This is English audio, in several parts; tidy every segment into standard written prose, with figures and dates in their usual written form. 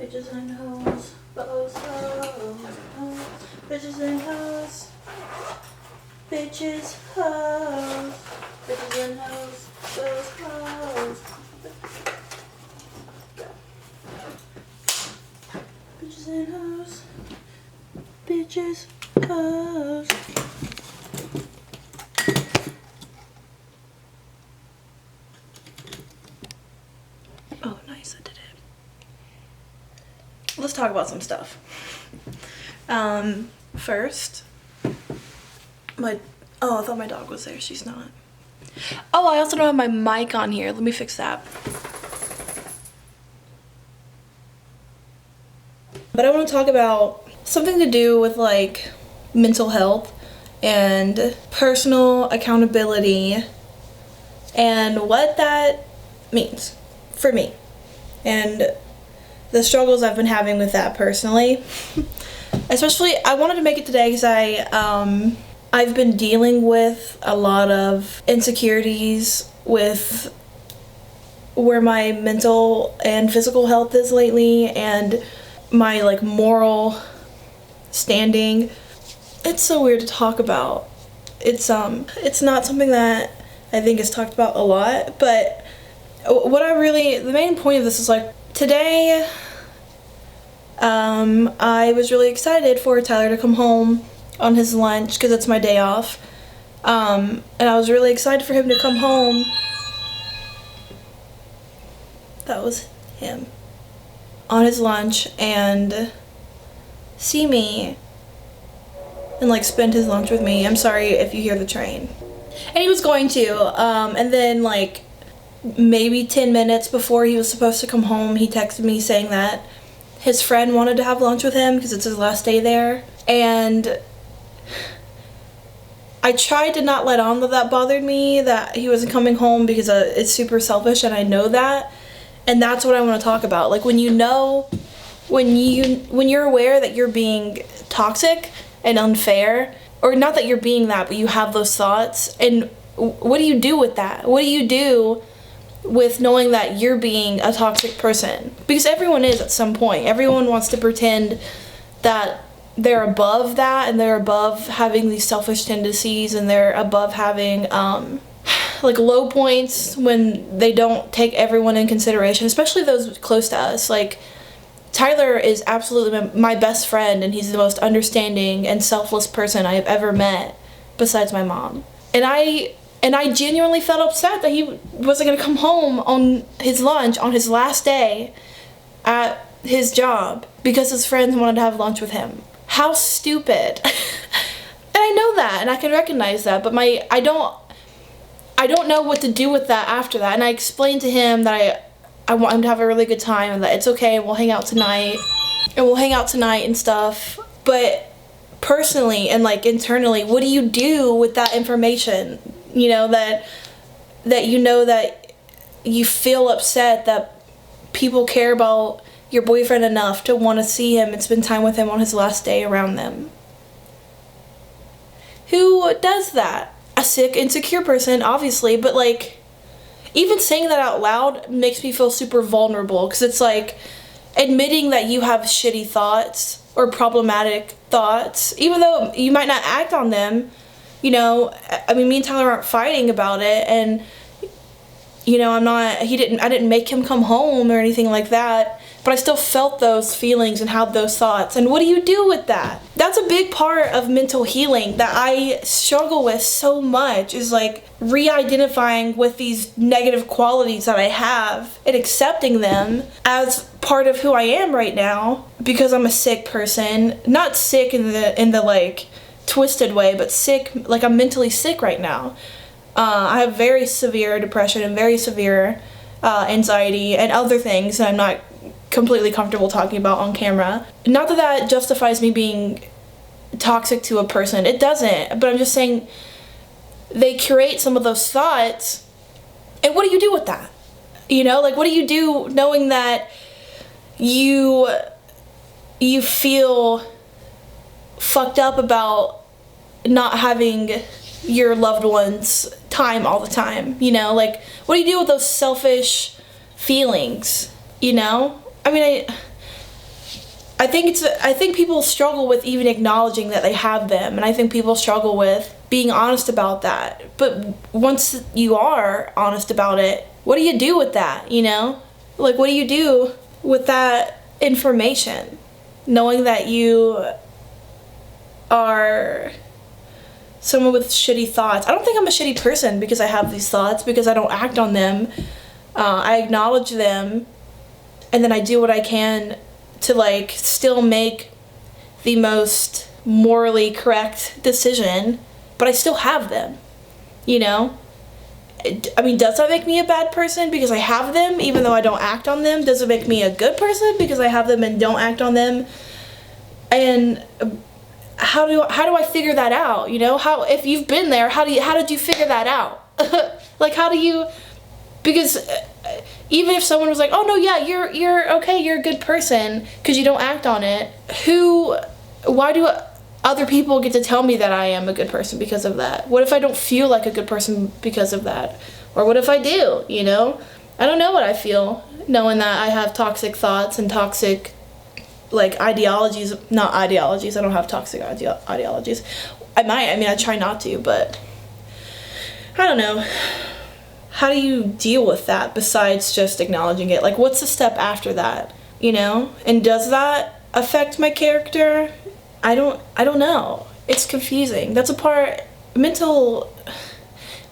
Bitches and hoes, hoes, hoes, hoes. Bitches and hoes, bitches, hoes. Bitches and hoes, hoes. Bitches and hoes, bitches, hoes. Oh, nice, I did it. Let's talk about some stuff. First, I thought my dog was there. She's not. Oh, I also don't have my mic on here. Let me fix that. But I want to talk about something to do with like mental health and personal accountability and what that means for me and the struggles I've been having with that personally. Especially, I wanted to make it today because I've been dealing with a lot of insecurities with where my mental and physical health is lately and my like moral standing. It's so weird to talk about. It's not something that I think is talked about a lot, but the main point of this is like today I was really excited for Tyler to come home on his lunch because it's my day off, and I was really excited for him to come home. That was him on his lunch and see me and like spend his lunch with me. I'm sorry if you hear the train. And he was going to, and then like maybe 10 minutes before he was supposed to come home, he texted me saying that his friend wanted to have lunch with him because it's his last day there. And I tried to not let on that bothered me, that he wasn't coming home, because it's super selfish and I know that. And that's what I want to talk about. Like when you're aware that you're being toxic and unfair, or not that you're being that, but you have those thoughts, and what do you do with that? What do you do with knowing that you're being a toxic person? Because everyone is at some point. Everyone wants to pretend that they're above that and they're above having these selfish tendencies and they're above having like low points when they don't take everyone in consideration, especially those close to us. Like Tyler is absolutely my best friend, and he's the most understanding and selfless person I have ever met besides my mom. And I genuinely felt upset that he wasn't going to come home on his lunch on his last day at his job because his friends wanted to have lunch with him. How stupid. And I know that, and I can recognize that, but I don't know what to do with that after that. And I explained to him that I want him to have a really good time and that it's okay, we'll hang out tonight and stuff. But personally and like internally, what do you do with that information? You know, that you feel upset that people care about your boyfriend enough to want to see him and spend time with him on his last day around them. Who does that? A sick, insecure person, obviously, but like even saying that out loud makes me feel super vulnerable, because it's like admitting that you have shitty thoughts or problematic thoughts, even though you might not act on them. You know, I mean, me and Tyler aren't fighting about it, and you know, I didn't make him come home or anything like that, but I still felt those feelings and had those thoughts. And what do you do with that? That's a big part of mental healing that I struggle with so much, is like re-identifying with these negative qualities that I have and accepting them as part of who I am right now, because I'm a sick person. Not sick in the like twisted way, but sick, like I'm mentally sick right now. I have very severe depression and very severe anxiety and other things that I'm not completely comfortable talking about on camera. Not that that justifies me being toxic to a person. It doesn't. But I'm just saying they curate some of those thoughts. And what do you do with that? You know, like what do you do knowing that you feel fucked up about not having your loved ones time all the time? You know, like what do you do with those selfish feelings? You know, I mean, I think people struggle with even acknowledging that they have them, and I think people struggle with being honest about that. But once you are honest about it, what do you do with that, you know? Like, what do you do with that information? Knowing that you are someone with shitty thoughts. I don't think I'm a shitty person because I have these thoughts, because I don't act on them. I acknowledge them, and then I do what I can to, like, still make the most morally correct decision, but I still have them, you know? I mean, does that make me a bad person because I have them even though I don't act on them? Does it make me a good person because I have them and don't act on them? And how do I figure that out, you know? How, if you've been there, how did you figure that out? Like, how do you, because even if someone was like, oh no, yeah, you're okay, you're a good person because you don't act on it, why do other people get to tell me that I am a good person because of that? What if I don't feel like a good person because of that? Or what if I do, you know? I don't know what I feel knowing that I have toxic thoughts and toxic, like, ideologies. Not ideologies, I don't have toxic ideologies. I try not to, but I don't know. How do you deal with that besides just acknowledging it? Like, what's the step after that, you know? And does that affect my character? I don't know. It's confusing. That's a part. Mental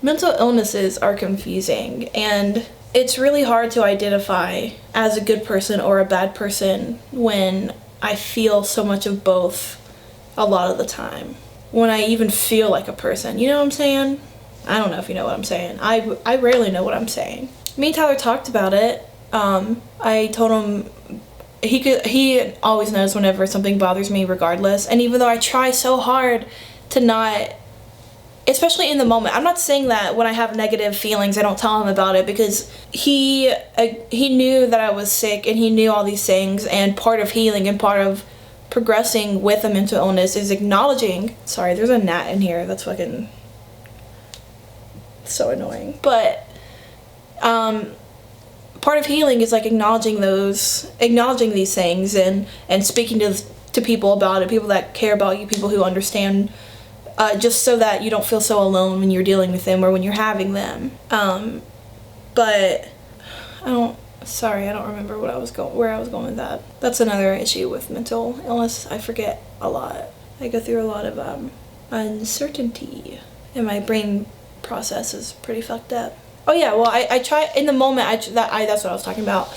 illnesses are confusing, and it's really hard to identify as a good person or a bad person when I feel so much of both a lot of the time. When I even feel like a person, you know what I'm saying? I don't know if you know what I'm saying. I rarely know what I'm saying. Me and Tyler talked about it. I told him he always knows whenever something bothers me regardless. And even though I try so hard to not, especially in the moment, I'm not saying that when I have negative feelings I don't tell him about it, because he knew that I was sick and he knew all these things, and part of healing and part of progressing with a mental illness is acknowledging, sorry, there's a gnat in here that's fucking so annoying, but part of healing is like acknowledging these things and speaking to people about it, people that care about you, people who understand, just so that you don't feel so alone when you're dealing with them or when you're having them. But I don't remember where I was going with that. That's another issue with mental illness. I forget a lot. I go through a lot of uncertainty, and my brain process is pretty fucked up. Oh yeah, well, I try in the moment. That's what I was talking about.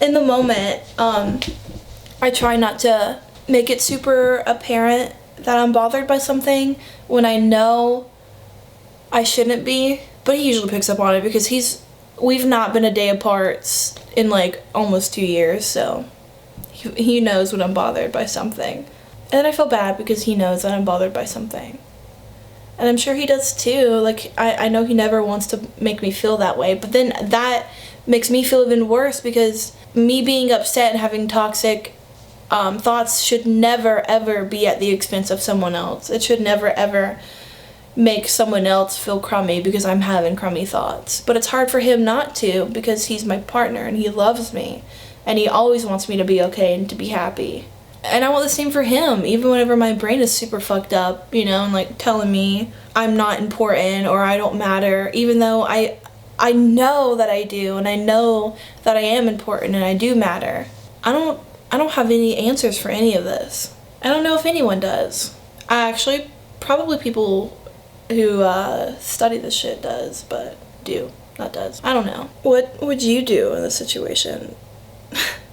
In the moment, I try not to make it super apparent that I'm bothered by something when I know I shouldn't be. But he usually picks up on it because we've not been a day apart in like almost 2 years, so he knows when I'm bothered by something. And I feel bad because he knows that I'm bothered by something. And I'm sure he does too. Like, I know he never wants to make me feel that way, but then that makes me feel even worse, because me being upset and having toxic thoughts should never ever be at the expense of someone else. It should never ever make someone else feel crummy because I'm having crummy thoughts. But it's hard for him not to, because he's my partner and he loves me and he always wants me to be okay and to be happy. And I want the same for him, even whenever my brain is super fucked up, you know, and like telling me I'm not important or I don't matter, even though I know that I do, and I know that I am important and I do matter. I don't have any answers for any of this. I don't know if anyone does. Actually, probably people who study this shit does, but do, not does. I don't know. What would you do in this situation?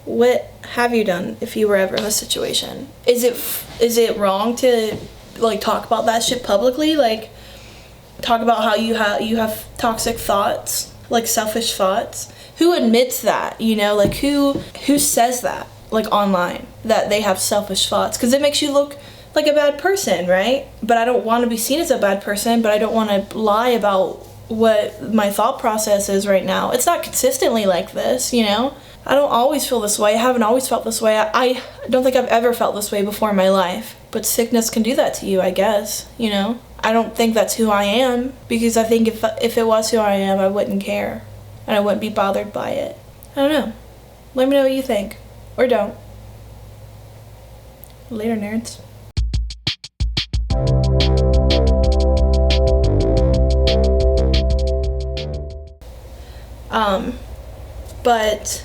What have you done if you were ever in this situation? Is it wrong to like talk about that shit publicly? Like, talk about how you have toxic thoughts, like selfish thoughts? Who admits that, you know? Like, who says that, like, online, that they have selfish thoughts? Because it makes you look like a bad person, right? But I don't want to be seen as a bad person, but I don't want to lie about what my thought process is right now. It's not consistently like this, you know? I don't always feel this way. I haven't always felt this way. I don't think I've ever felt this way before in my life. But sickness can do that to you, I guess, you know? I don't think that's who I am, because I think if it was who I am, I wouldn't care. And I wouldn't be bothered by it. I don't know. Let me know what you think. Or don't. Later, nerds. But